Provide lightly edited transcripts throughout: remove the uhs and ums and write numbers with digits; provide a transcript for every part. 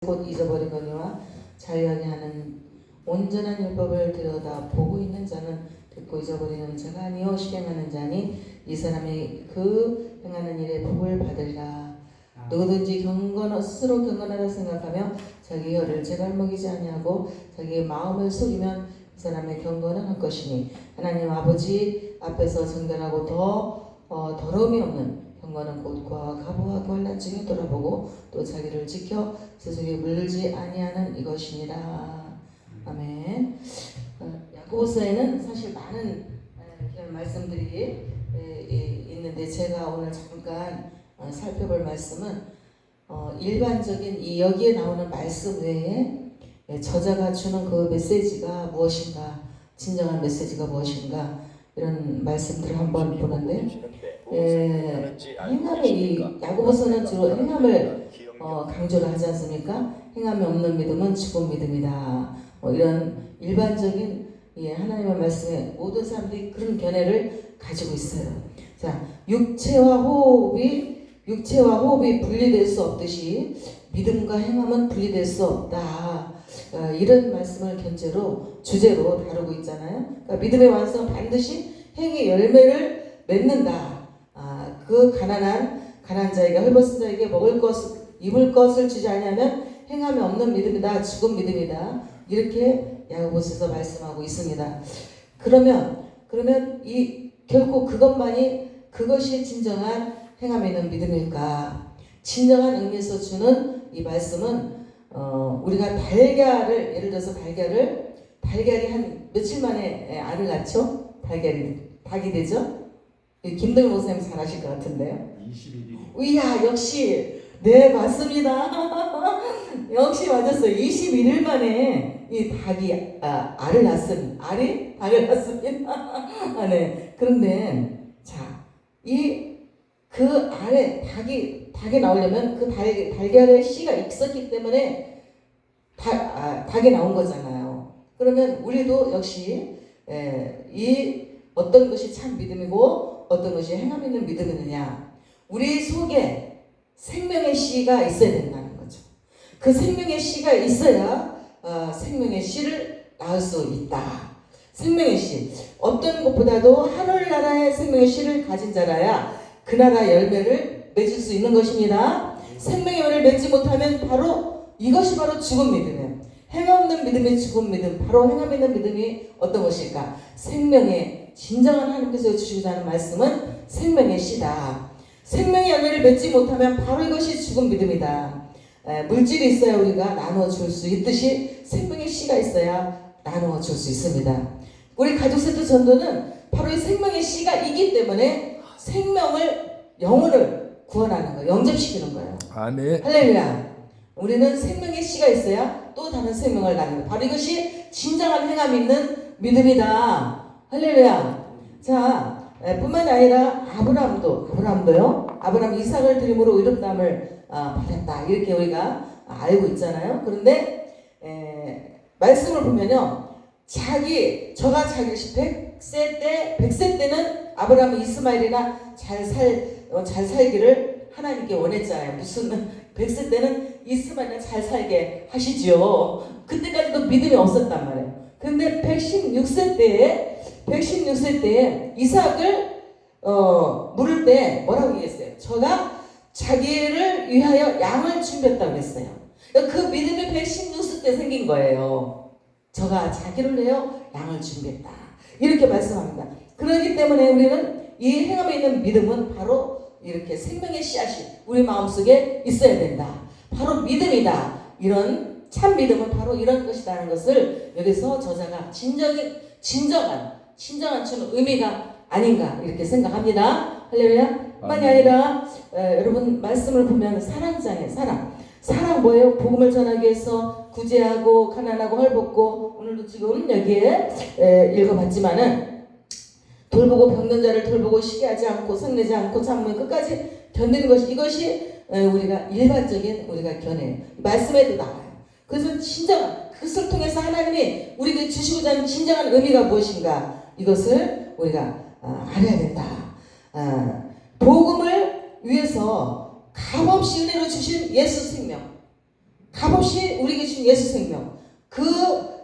곧 잊어버리거니와 자유하게 하는 온전한 율법을 들여다 보고 있는 자는 듣고 잊어버리는 자가 아니요 실행하는 자니 이 사람이 그 행하는 일에 복을 받으리라. 누구든지 스스로 경건하다 생각하며 자기 혀를 제갈 먹이지 아니하고 자기 마음을 속이면 그 사람의 경건은 할 것이니 하나님 아버지 앞에서 정결하고 더러움이 없는 경건은 곧 과부와 관란 중에 돌아보고 또 자기를 지켜 세속에 물들지 아니하는 이것이니라. 아멘. 야고보서에는 사실 많은 이런 말씀들이 있는데 제가 오늘 잠깐 살펴볼 말씀은 일반적인 이 여기에 나오는 말씀 외에 저자가 주는 그 메시지가 무엇인가, 진정한 메시지가 무엇인가 이런 말씀들을 한번 보는데 행함의 야고보서는 주로 행함을 강조를 하지 않습니까? 행함이 없는 믿음은 죽은 믿음이다. 이런 일반적인 하나님의 말씀에 모든 사람들이 그런 견해를 가지고 있어요. 자, 육체와 호흡이 분리될 수 없듯이 믿음과 행함은 분리될 수 없다. 이런 말씀을 주제로 다루고 있잖아요. 그러니까 믿음의 완성은 반드시 행의 열매를 맺는다. 그 가난한 자에게 헐벗은 자에게 입을 것을 주지 않으면 행함이 없는 믿음이다, 죽은 믿음이다. 이렇게 야고보서에서 말씀하고 있습니다. 그러면 결코 그것이 진정한 행함이 있는 믿음일까? 진정한 의미에서 주는 이 말씀은 우리가 예를 들어서 달걀이 한 며칠 만에 알을 낳죠? 닭이 되죠? 김동일 목사님 잘 아실 것 같은데요. 21일. 이야, 역시 네 맞습니다. 역시 맞았어요. 21일 만에 이 닭이 닭을 낳습니다. 네. 그런데 자, 그 알에 닭이 나오려면 그 달걀에 씨가 있었기 때문에 닭이 나온 거잖아요. 그러면 우리도 역시 이 어떤 것이 참 믿음이고 어떤 것이 행함 있는 믿음이느냐, 우리 속에 생명의 씨가 있어야 된다는 거죠. 그 생명의 씨가 있어야 생명의 씨를 낳을 수 있다. 생명의 씨, 어떤 것보다도 하늘나라의 생명의 씨를 가진 자라야 그 나라 열매를 맺을 수 있는 것입니다. 생명의 열매를 맺지 못하면 이것이 바로 죽은 믿음이에요. 행함 없는 믿음이 죽은 믿음, 바로 행함 있는 믿음이 어떤 것일까? 진정한 하나님께서 주시고자 하는 말씀은 생명의 씨다. 생명의 열매를 맺지 못하면 바로 이것이 죽은 믿음이다. 물질이 있어야 우리가 나누어 줄 수 있듯이 생명의 씨가 있어야 나누어 줄 수 있습니다. 우리 가족세트 전도는 바로 이 생명의 씨가 있기 때문에 영혼을 구원하는 거예요. 영접시키는 거예요. 아멘. 할렐루야. 우리는 생명의 씨가 있어야 또 다른 생명을 낳는 거예요. 바로 이것이 진정한 행함 있는 믿음이다. 할렐루야. 자, 뿐만 아니라 아브라함 이삭을 드림으로 의롭다함을 받았다. 이렇게 우리가 알고 있잖아요. 그런데 말씀을 보면요, 저가 자기 100세 때는 아브라함은 이스마엘이나 잘 살기를 하나님께 원했잖아요. 무슨 100세 때는 이스마엘이나 잘 살게 하시죠. 그때까지도 믿음이 없었단 말이에요. 근데 116세 때에 이삭을 물을 때 뭐라고 얘기했어요? 저가 자기를 위하여 양을 준비했다고 했어요. 그 믿음이 116세 때 생긴 거예요. 저가 자기를 위하여 양을 준비했다. 이렇게 말씀합니다. 그렇기 때문에 우리는 이 행함에 있는 믿음은 바로 이렇게 생명의 씨앗이 우리 마음속에 있어야 된다. 바로 믿음이다. 이런 참 믿음은 바로 이런 것이라는 것을 여기서 저자가 진정한 주는 의미가 아닌가 이렇게 생각합니다. 할렐루야. 뿐만이 아니라 여러분 말씀을 보면 사랑 뭐예요? 복음을 전하기 위해서 구제하고 가난하고 헐벗고 오늘도 지금 여기에 읽어봤지만은 돌보고 병든 자를 돌보고 시기하지 않고 성내지 않고 참으면 끝까지 견디는 것이 이것이 우리가 일반적인 우리가 견해 말씀에도 나와요. 그래서 진정한 그것을 통해서 하나님이 우리에게 주시고자 하는 진정한 의미가 무엇인가 이것을 우리가 알아야 된다. 복음을 위해서 값없이 은혜로 주신 예수 생명, 값없이 우리에게 준 예수 생명, 그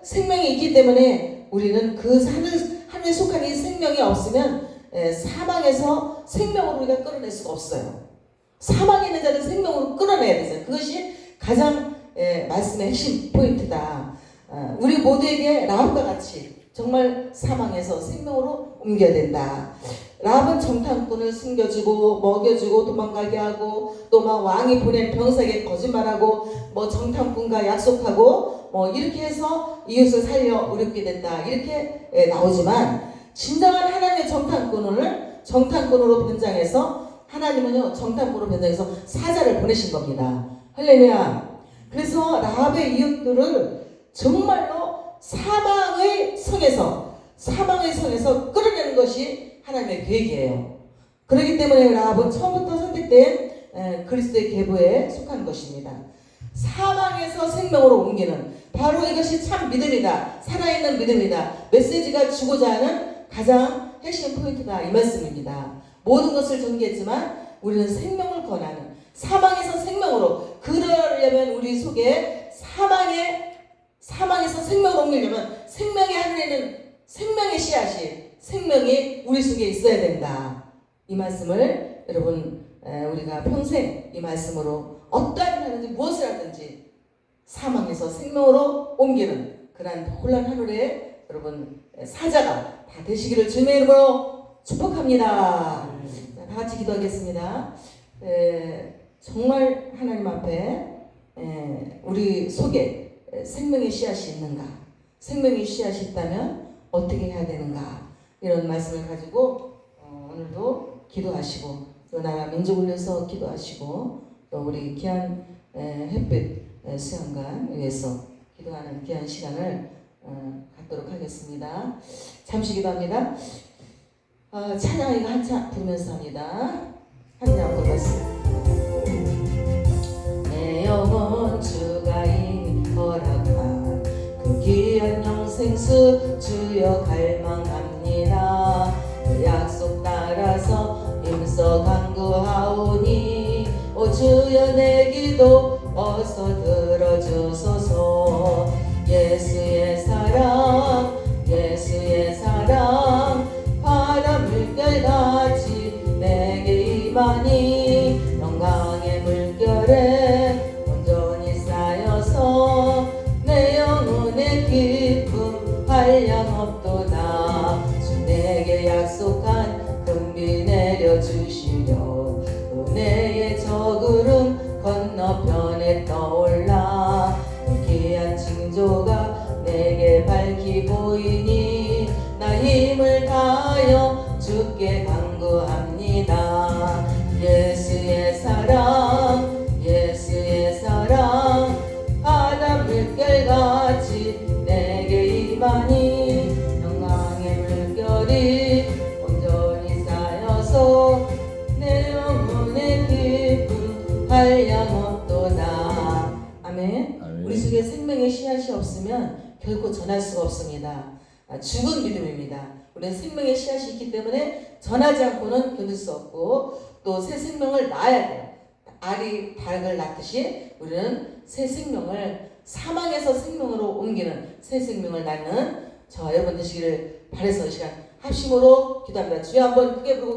생명이 있기 때문에 우리는 그 하늘에 속한 이 생명이 없으면 사망에서 생명으로 우리가 끌어낼 수가 없어요. 사망에 있는 자를 생명으로 끌어내야 되죠. 그것이 가장 말씀의 핵심 포인트다. 우리 모두에게 라합과 같이 정말 사망에서 생명으로 옮겨야 된다. 라합은 정탐꾼을 숨겨주고 먹여주고 도망가게 하고 또 막 왕이 보낸 병사에게 거짓말하고 뭐 정탐꾼과 약속하고 뭐 이렇게 해서 이웃을 살려 어렵게 됐다 이렇게 나오지만 진정한 하나님의 정탐꾼으로 변장해서 하나님은요 정탐꾼으로 변장해서 사자를 보내신 겁니다. 할렐루야. 그래서 라합의 이웃들을 정말로 사망의 성에서 끌어내는 것이 하나님의 계획이에요. 그렇기 때문에 라합은 처음부터 선택된 그리스도의 계보에 속한 것입니다. 사망에서 생명으로 옮기는 바로 이것이 참 믿음이다. 살아있는 믿음이다. 메시지가 주고자 하는 가장 핵심 포인트다. 이 말씀입니다. 모든 것을 전개했지만 우리는 생명을 권하는 사망에서 생명으로 그러려면 우리 속에 사망에서 생명으로 옮기려면 생명의 하늘에는 생명의 씨앗이 생명이 우리 속에 있어야 된다. 이 말씀을 여러분 우리가 평생 이 말씀으로 어떠한 하든지 무엇을 하든지 사망에서 생명으로 옮기는 그러한 혼란 하늘에 여러분 사자가 다 되시기를 주님의 이름으로 축복합니다. 다 같이 기도하겠습니다. 정말 하나님 앞에 우리 속에 생명의 씨앗이 있는가? 생명의 씨앗이 있다면 어떻게 해야 되는가? 이런 말씀을 가지고 오늘도 기도하시고 또 나라 민족을 위해서 기도하시고 또 우리 귀한 햇빛 수양관 위해서 기도하는 귀한 시간을 갖도록 하겠습니다. 잠시 기도합니다. 찬양 이거 한참 부르면서 합니다. 한장 부르겠습니다. 내 영혼 주가 허락한 그 귀한 영생수 주여 갈망합니다. 그 약속 따라서 힘써 간구하오니 오 주여 내 기도 어서 들어주소서. 예수의 사랑 바다 물결같이 내게 임하니 영광의 물결에 온전히 쌓여서 내 영혼의 기쁨 한량없도다. 주 내게 약속한 금비 내려주시려 은혜의 저구름 건너편에 떠올라 귀한 징조가 내게 밝히 보이니 나 힘을 다하여 주께 간구합니다. 예수의 사랑 바다 물결같이 내게 임하니 영광의 물결이 온전히 쌓여서 내 영혼의 기쁨 한량없도다. 아멘. 우리 속에 생명의 씨앗이 없으면 결코 전할 수가 없습니다. 죽은 믿음입니다. 우리는 생명의 씨앗이 있기 때문에 전하지 않고는 견딜 수 없고 또 새 생명을 낳아야 돼요. 알이 닭을 낳듯이 우리는 새 생명을 사망에서 생명으로 옮기는 새 생명을 낳는 저 여러분 되시기를 바라서 이 시간 합심으로 기도합니다. 주여 한번 크게 부르고